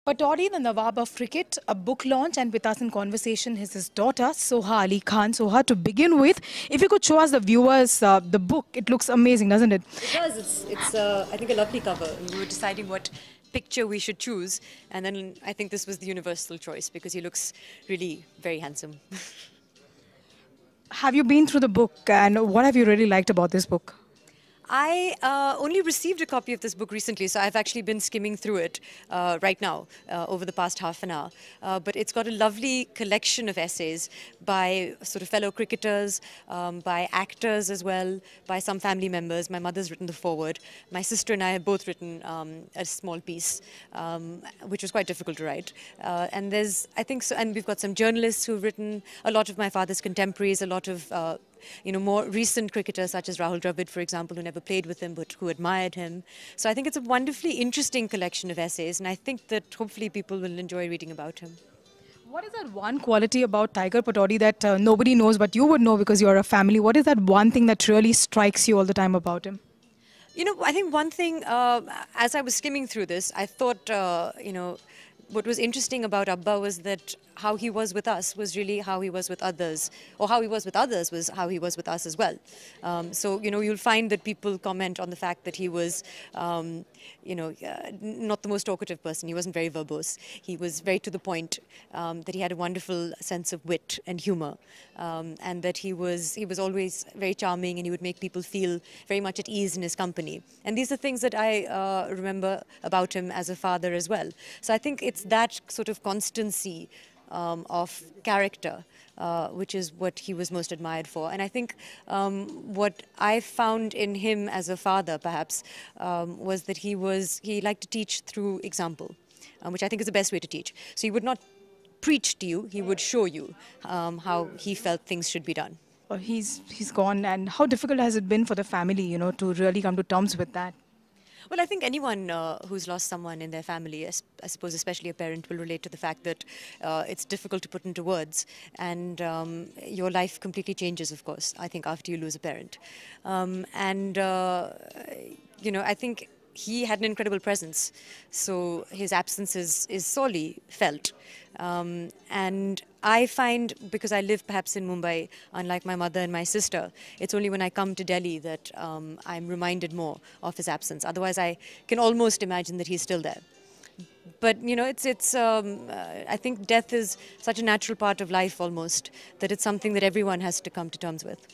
Pataudi, the Nawab of Cricket, a book launch, and with us in conversation is his daughter, Soha Ali Khan. Soha, to begin with, if you could show us the viewers the book, it looks amazing, doesn't it? It does. It's I think, a lovely cover. We were deciding what picture we should choose, and then I think this was the universal choice because he looks really very handsome. Have you been through the book, and what have you really liked about this book? I only received a copy of this book recently, so I've actually been skimming through it right now over the past half an hour. But it's got a lovely collection of essays by sort of fellow cricketers, by actors as well, by some family members. My mother's written the foreword. My sister and I have both written a small piece, which was quite difficult to write. And there's, I think, so, and we've got some journalists who've written, a lot of my father's contemporaries, a lot of more recent cricketers such as Rahul Dravid, for example, who never played with him but who admired him. So I think it's a wonderfully interesting collection of essays, and I think that hopefully people will enjoy reading about him. What is that one quality about Tiger Pataudi that nobody knows but you would know because you're a family? What is that one thing that really strikes you all the time about him? I think one thing, as I was skimming through this, I thought, what was interesting about Abba was that how he was with us was really how he was with others, or how he was with others was how he was with us as well. You'll find that people comment on the fact that he was, not the most talkative person. He wasn't very verbose. He was very to the point, that he had a wonderful sense of wit and humor, and that he was always very charming, and he would make people feel very much at ease in his company. And these are things that I remember about him as a father as well. So I think it's that sort of constancy of character, which is what he was most admired for. And I think what I found in him as a father, perhaps, was that he liked to teach through example, which I think is the best way to teach. So he would not preach to you, he would show you how he felt things should be done. He's gone, and how difficult has it been for the family, to really come to terms with that? Well, I think anyone who's lost someone in their family, I suppose especially a parent, will relate to the fact that it's difficult to put into words, and your life completely changes, of course, I think, after you lose a parent. I think he had an incredible presence, so his absence is sorely felt. And I find, because I live perhaps in Mumbai, unlike my mother and my sister, it's only when I come to Delhi that I'm reminded more of his absence. Otherwise, I can almost imagine that he's still there. But, I think death is such a natural part of life almost, that it's something that everyone has to come to terms with.